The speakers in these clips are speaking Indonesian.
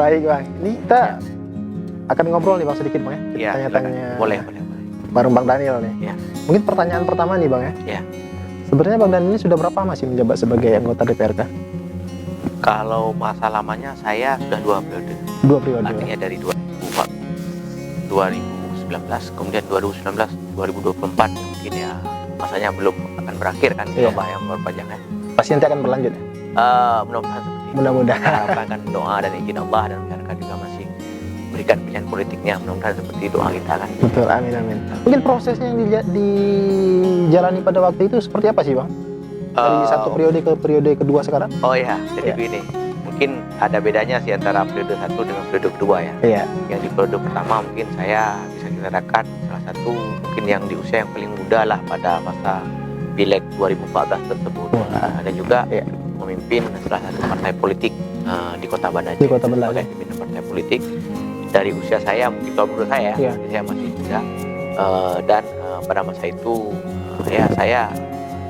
Baik Bang, ini kita akan ngobrol nih Bang sedikit Bang ya. Kita Ya, tanya-tanya boleh. bareng Bang Daniel nih. Ya. Mungkin pertanyaan pertama nih Bang ya. Ya. Sebenarnya Bang Daniel ini sudah berapa lama sih menjabat sebagai anggota DPRK? Kalau masa lamanya saya sudah 2 periode. 2 periode. Artinya dari 2019, kemudian 2019, 2024 mungkin ya masanya belum akan berakhir kan, coba yang berpanjang ya. Pasti nanti akan berlanjut ya? Mudah-mudahan seperti itu. Mudah-mudahan. Harapkan doa dan izin Allah, dan masyarakat juga masih berikan pilihan politiknya, mudah-mudahan seperti doa kita kan. Betul, amin amin. Mungkin prosesnya yang dijalani pada waktu itu seperti apa sih Bang? Dari satu periode ke periode kedua sekarang? Oh ya, jadi begini, mungkin ada bedanya sih antara periode 1 dengan periode kedua ya. Iya. Yang di periode pertama mungkin saya bisa dikatakan salah satu mungkin yang di usia yang paling muda lah pada masa Pileg 2014 tersebut. Dan juga memimpin salah satu partai politik di Kota Banda Aceh. Di Kota Banda Aceh. Sebagai pimpinan partai politik dari usia saya, mungkin kalau menurut saya, saya masih muda, dan pada masa itu ya saya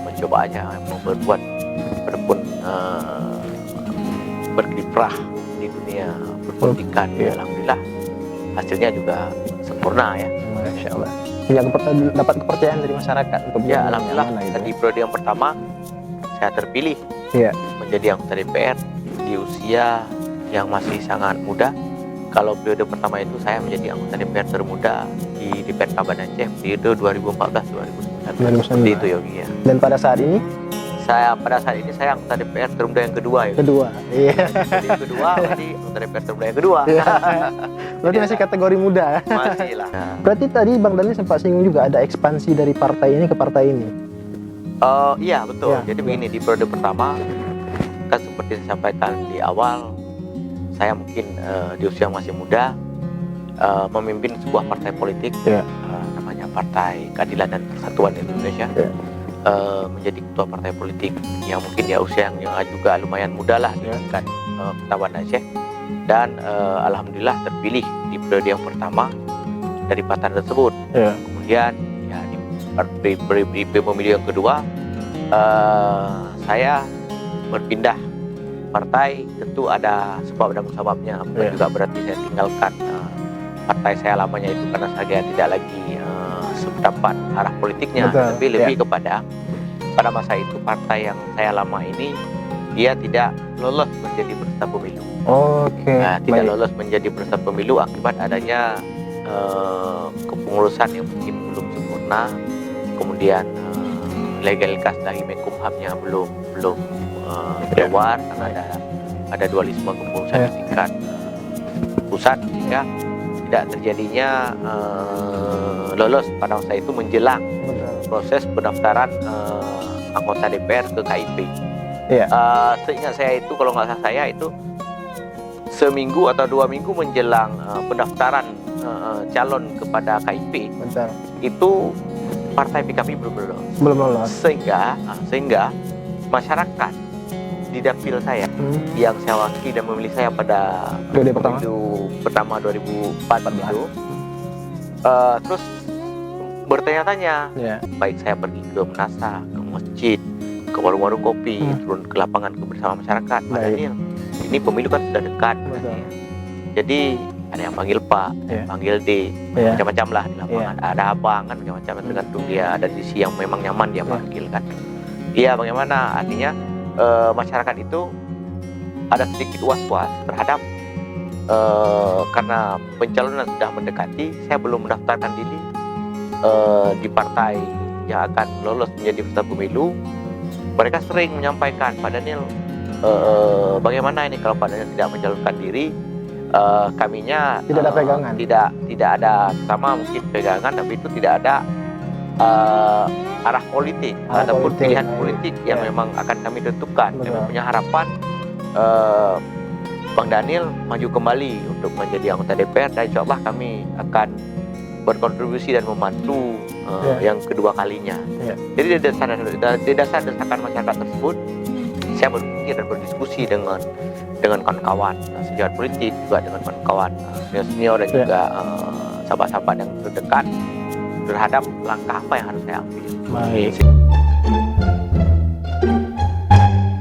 mencoba aja mau berbuat ataupun berkiprah di dunia perpolitikan. Alhamdulillah hasilnya juga sempurna ya. Masya Allah. Ya, dapat kepercayaan dari masyarakat untuk alhamdulillah. Di periode yang pertama saya terpilih menjadi anggota DPR di usia yang masih sangat muda. Kalau periode pertama itu saya menjadi anggota DPR termuda di DPRK Banda Aceh periode 2014-2019. Seperti itu Yogi ya. Dan pada saat ini? Pada saat ini saya anggota DPR termuda yang kedua ya. Kedua, iya. Jadi kedua, berarti anggota DPR termuda yang kedua. Berarti masih kategori muda. Masih lah. Berarti tadi Bang Daniel sempat singgung juga ada ekspansi dari partai ini ke partai ini. Iya betul. Jadi begini, di periode pertama kan seperti saya sampaikan di awal, saya mungkin di usia masih muda memimpin sebuah partai politik, namanya Partai Keadilan dan Persatuan Indonesia. Menjadi ketua partai politik yang mungkin ya usia yang juga lumayan muda lah di tingkat Kota Banda Aceh. Dan alhamdulillah terpilih di periode yang pertama dari partai tersebut. Kemudian ya di pemilu yang kedua saya berpindah partai, tentu ada sebab dan musababnya. Bukan juga berarti saya tinggalkan partai saya lamanya itu karena saya tidak lagi sependapat arah politiknya, tapi lebih kepada pada masa itu partai yang saya lama ini dia tidak lolos menjadi peserta pemilu. Tidak lolos menjadi peserta pemilu akibat adanya kepengurusan yang mungkin belum sempurna, kemudian legalitas dari Menkumhamnya belum keluar karena ada dualisme kepengurusan di tingkat pusat, sehingga tidak terjadinya lolos pada masa itu menjelang proses pendaftaran anggota DPR ke KIP. Seingat saya itu, kalau nggak salah saya itu seminggu atau 2 minggu menjelang pendaftaran calon kepada KIP, itu partai PKP belum lolos. Sehingga masyarakat di dapil saya yang saya wakili dan memilih saya pada pemilu pertama 2004 itu terus bertanya-tanya, baik saya pergi ke Menasa, ke masjid, ke warung-warung kopi, turun ke lapangan bersama masyarakat. Pak Daniel, ini pemilu kan sudah dekat, jadi ada yang panggil Pak, panggil D, macam-macam lah di lapangan. Ada abang kan, macam-macam, tergantung dia ada sisi yang memang nyaman dia panggil kan. Iya, bagaimana artinya masyarakat itu ada sedikit was-was terhadap karena pencalonan sudah mendekati, saya belum mendaftarkan diri di partai yang akan lolos menjadi peserta pemilu. Mereka sering menyampaikan, Pak Daniel, bagaimana ini kalau Pak Daniel tidak mencalonkan diri, kaminya tidak ada pegangan, tidak ada, sama mungkin pegangan, tapi itu tidak ada arah politik ataupun pilihan politik yang memang akan kami tentukan. Kami punya harapan Bang Daniel maju kembali untuk menjadi anggota DPR, dan insya Allah kami akan berkontribusi dan membantu yang kedua kalinya. Jadi di dasar desakan masyarakat tersebut, saya berpikir dan berdiskusi dengan kawan-kawan sejawat politik, juga dengan kawan-kawan senior dan juga sahabat-sahabat yang terdekat terhadap langkah apa yang harus saya ambil.